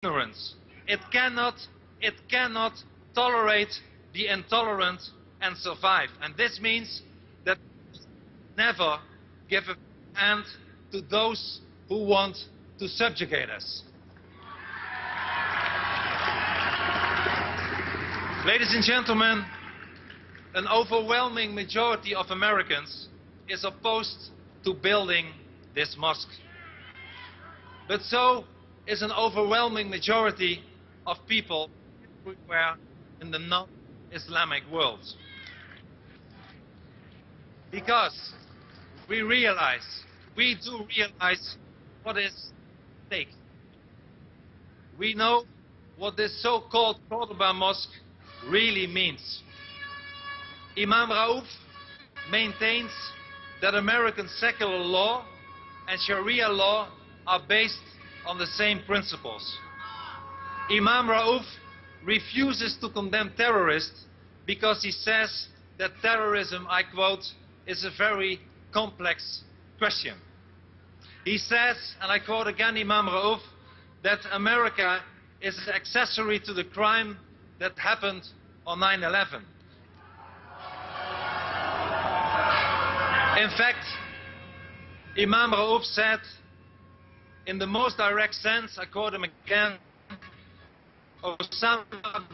ignorance. It cannot tolerate the intolerant and survive. And this means that we never give a hand to those who want to subjugate us. Ladies and gentlemen, an overwhelming majority of Americans is opposed to building this mosque. But so is an overwhelming majority of people everywhere in the non-Islamic world. Because we do realize what is at stake. We know what this so-called Cordoba mosque really means. Imam Rauf maintains that American secular law and Sharia law are based on the same principles. Imam Rauf refuses to condemn terrorists because he says that terrorism, I quote, is a very complex question. He says, and I quote again Imam Rauf, that America is an accessory to the crime that happened on 9/11. In fact, Imam Rauf said, in the most direct sense, I quote him again, Osama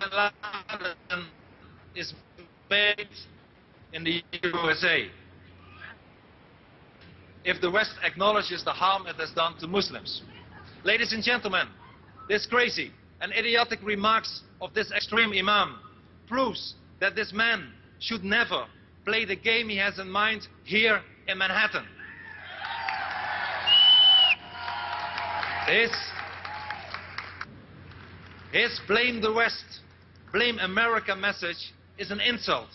bin Laden is made in the USA. If the West acknowledges the harm it has done to Muslims. Ladies and gentlemen, this crazy and idiotic remarks of this extreme imam proves that this man should never play the game he has in mind here in Manhattan. His blame the West, blame America message is an insult.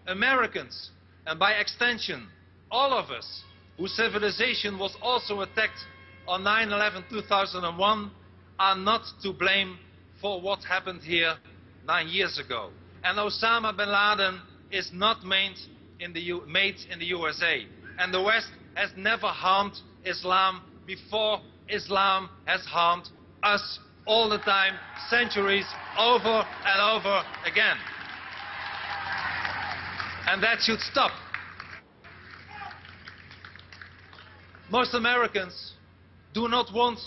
Americans, and by extension, all of us, whose civilization was also attacked on 9/11/2001, are not to blame for what happened here 9 years ago. And Osama bin Laden is not made in the USA. And the West has never harmed Islam before Islam has harmed us all the time, centuries, over and over again. And that should stop. Most Americans do not want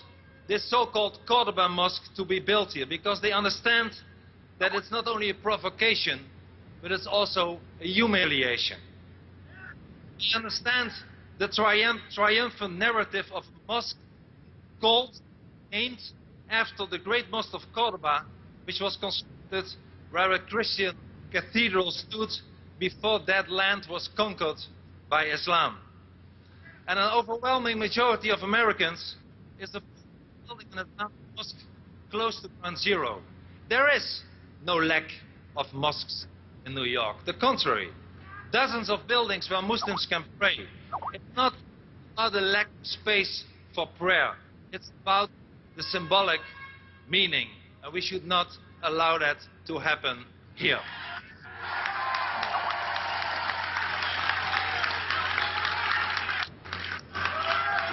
this so-called Cordoba mosque to be built here because they understand that it's not only a provocation, but it's also a humiliation. They understand the triumphant narrative of a mosque called, named after the great mosque of Cordoba, which was constructed where a Christian cathedral stood before that land was conquered by Islam. And an overwhelming majority of Americans is building an Islamic mosque close to ground zero. There is no lack of mosques in New York. The contrary, dozens of buildings where Muslims can pray. It's not about the lack of space for prayer. It's about the symbolic meaning, and we should not allow that to happen here.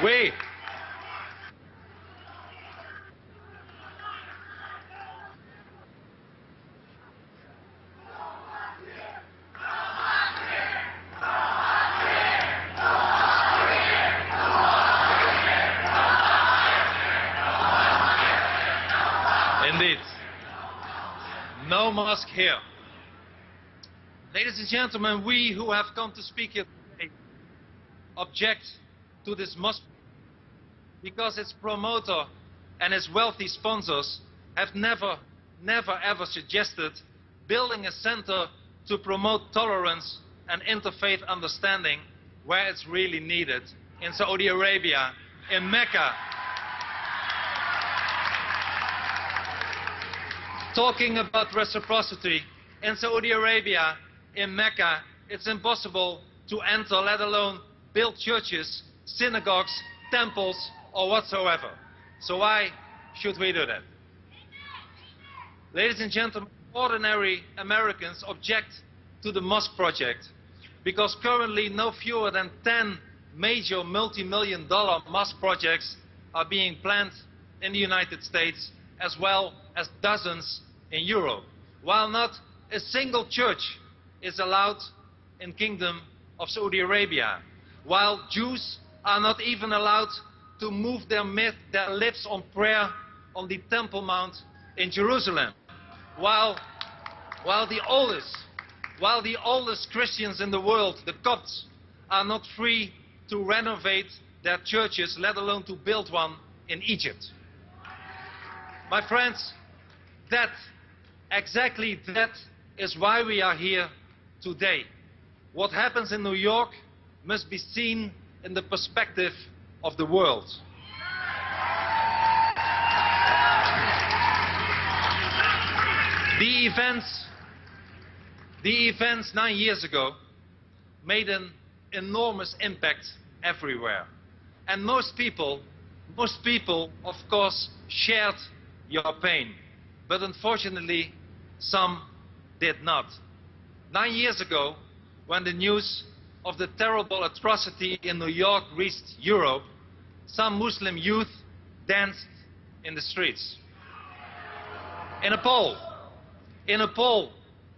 We Indeed. No mosque here. Ladies and gentlemen, we who have come to speak here today object to this mosque because its promoter and its wealthy sponsors have never ever suggested building a center to promote tolerance and interfaith understanding where it's really needed, in Saudi Arabia, in Mecca. Talking about reciprocity, in Saudi Arabia, in Mecca, it's impossible to enter, let alone build churches, synagogues, temples, or whatsoever. So why should we do that? Ladies and gentlemen, ordinary Americans object to the mosque project because currently no fewer than 10 major multi-million-dollar mosque projects are being planned in the United States as well as dozens in Europe, while not a single church is allowed in Kingdom of Saudi Arabia, while Jews are not even allowed to move their lips on prayer on the Temple Mount in Jerusalem, while the oldest Christians in the world, the Copts, are not free to renovate their churches, let alone to build one in Egypt. My friends, exactly that is why we are here today. What happens in New York must be seen in the perspective of the world. The events 9 years ago made an enormous impact everywhere. And most people, of course, shared your pain. But unfortunately, some did not. 9 years ago, when the news of the terrible atrocity in New York reached Europe, some Muslim youth danced in the streets. In a poll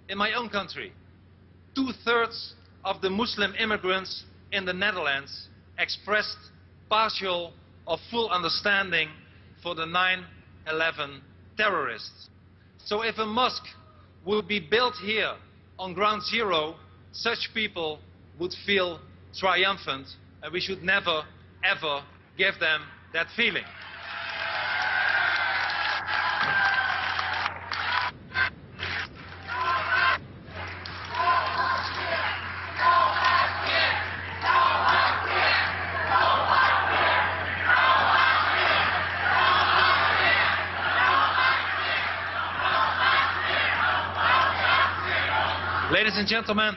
in my own country, 2/3 of the Muslim immigrants in the Netherlands expressed partial or full understanding for the 9/11 terrorists. So if a mosque would be built here on ground zero, such people would feel triumphant, and we should never, ever give them that feeling. Ladies and gentlemen,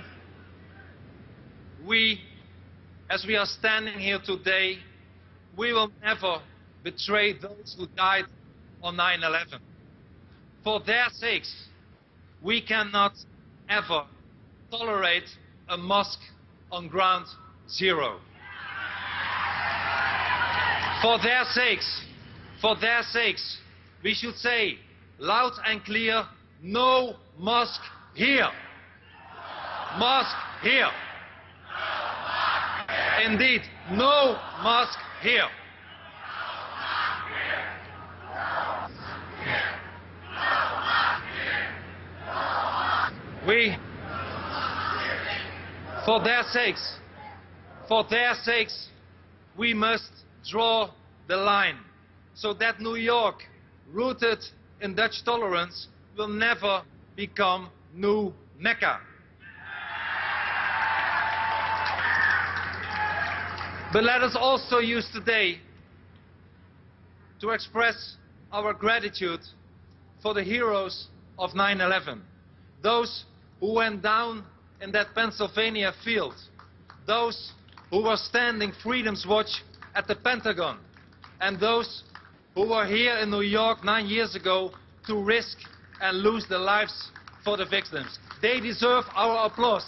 as we are standing here today, we will never betray those who died on 9/11. For their sakes, we cannot ever tolerate a mosque on ground zero. For their sakes, we should say loud and clear, no mosque here. Mosque here. Indeed, no mosque here. For their sakes, we must draw the line so that New York, rooted in Dutch tolerance, will never become new Mecca. But let us also use today to express our gratitude for the heroes of 9/11. Those who went down in that Pennsylvania field. Those who were standing Freedom's Watch at the Pentagon. And those who were here in New York 9 years ago to risk and lose their lives for the victims. They deserve our applause.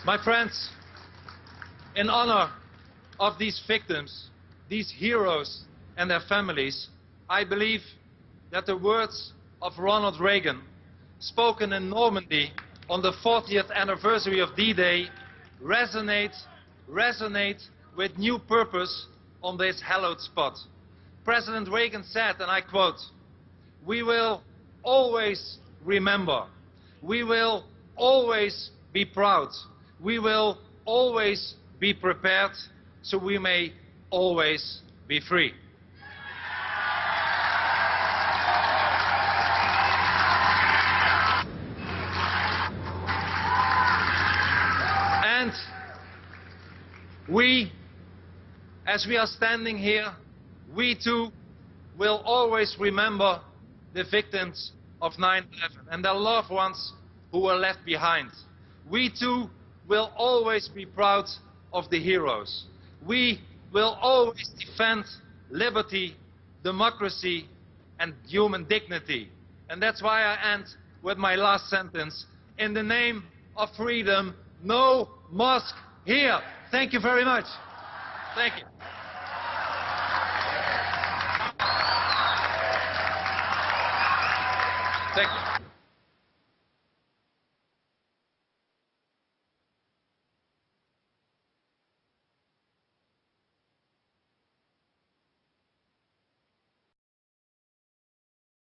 My friends, in honor of these victims, these heroes and their families, I believe that the words of Ronald Reagan, spoken in Normandy on the 40th anniversary of D-Day, resonate with new purpose on this hallowed spot. President Reagan said, and I quote, "We will always remember. We will always be proud. We will always be prepared, so we may always be free." And as we are standing here, we too will always remember the victims of 9/11 and their loved ones who were left behind. We too will always be proud of the heroes. We will always defend liberty, democracy, and human dignity. And that's why I end with my last sentence. In the name of freedom. No mosque here. Thank you very much. Thank you. Thank you.